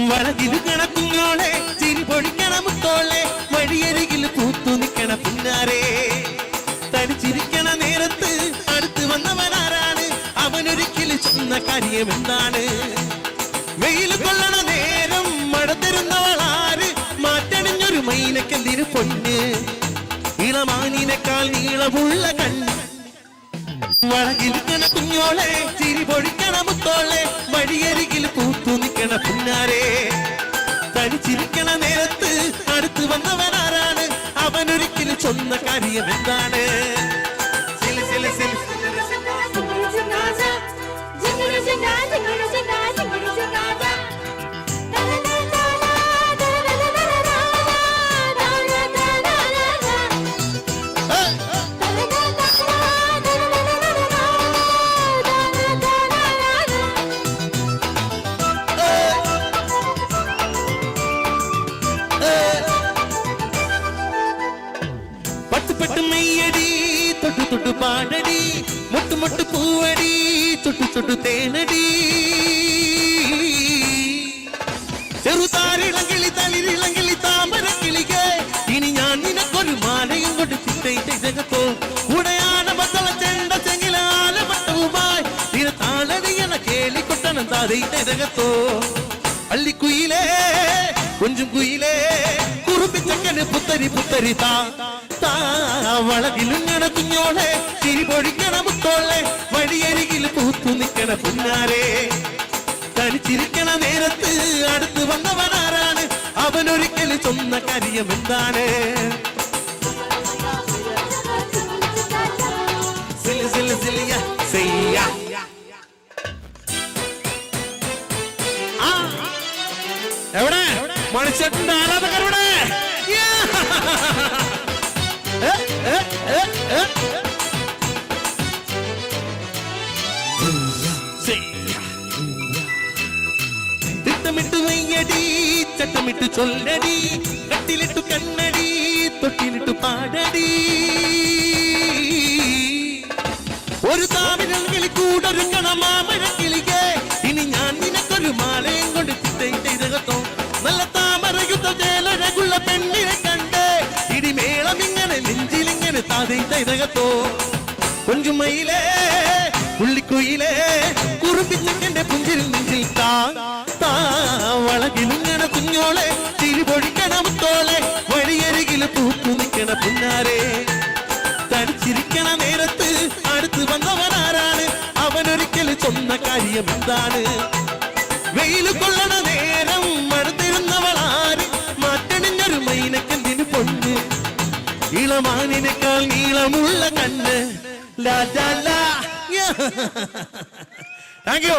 വളകിലുകണ കുഞ്ഞോളെ ചിരി പൊടിക്കണ മുത്തോളെ വഴിയരികിൽ പൂത്തു നിൽക്കണ പിന്നാരെ തനിച്ചിരിക്കണ നേരത്ത് അടുത്ത് വന്നവനാരാണ് അവനൊരിക്കലും ചെന്ന കാര്യം എന്താണ് വെയിൽ കൊള്ളണ നേരം മഴ തരുന്നവളാര് മാറ്റണിഞ്ഞൊരു മൈനക്കെന്തിന് പൊന്ന് ഇളമാനിനേക്കാൾ നീളമുള്ള കണ്ണ് വളകിലുക്കണ കുഞ്ഞോളെ ചിരി പൊടിക്കണ മുത്തോളെ വഴിയരികിൽ പൂത്തു നിൽക്കണ പിന്നാരെ തനിച്ചിരിക്കണ നേരത്ത് അടുത്ത് വന്നവനാരാണ് അവനൊരിക്കലും ചൊന്ന കാര്യം എന്താണ് പട്ടുപട്ട് മെയ്യടി തൊട്ടു തൊട്ടു പാടടി മുട്ടു മുട്ടു പൂവടി ചുട്ടു ചുട്ടു തേനടി ചെറുതാരിളങ്കിളി തളിരിളങ്കിളി താമര കിളികെ ഇനി ഞാൻ നിനക്കൊരു മാലയും കൊടുത്തിട്ടോ കൂടെയാണ് ബത്തള ചെണ്ട ചെങ്ങിലാല പട്ടവുമായി തിരത്താളടിയണ കേളിക്കൊട്ടണം താതോ പള്ളിക്കുയിലേ കൊഞ്ചും കുയിലേ കുറുപ്പിച്ചക്കന് പുത്തരി പുത്തരി വളകിലുങ്ങണ കുഞ്ഞോളെ ചിരി പൊഴിക്കണ മുത്തോളെ വഴിയരികിൽ പൂത്തു നിൽക്കണ പിന്നാരെ തനിച്ചിരിക്കണ നേരത്ത് അടുത്ത് വന്നവനാരാണ് അവനൊരിക്കലും ചൊന്ന കാര്യം എന്താണ് എവിടെ മണിച്ചേട്ടന്റെ ആരാധകരുടെ തിട്ടമിട്ടു വയ്യടി ചട്ടമിട്ടു ചൊല്ലടി കട്ടിലിട്ടു കണ്ണടി തൊട്ടിലിട്ടു പാടടി ഒരു താമിരൽ കിളി കൂടൊരുങ്ങണ മാമര കിളികെ ഇനി ഞാൻ നിനക്കൊരു മാലയും കൊണ്ട് ചിത്തോ നല്ല താമരയുദ്ധ ചേലഴകുള്ള പെണ്ണിനെ കണ്ട് ഇടിമേളം ഇങ്ങനെ നെഞ്ചിലിങ്ങനെ താതോ കൊഞ്ചുമയിലേ പുള്ളിക്കുയിലേ കുറുപ്പിച്ചെന്റെ പുഞ്ചിരിൽ നെഞ്ചിൽ വളകിലുങ്ങണ കുഞ്ഞോളെ ചിരി പൊഴിക്കണ മുത്തോളെ വഴിയരികിൽ പൂത്തു നിൽക്കണ പിന്നാരെ തടിച്ചിരിക്കണ നേരത്ത് അടുത്ത് വന്നവനാരാണ് അവനൊരിക്കലും ചൊന്ന കാര്യം എന്താണ് വെയിൽ കൊള്ളണ നേരം മടുത്തിരുന്നവളാര് മാറ്റണിഞ്ഞൊരു മൈനക്കെന്തിന് പൊന്ന് ഇളമാനിനേക്കാൾ നീളമുള്ള കണ്ണ് ലാ ലാ ലാ. Thank you.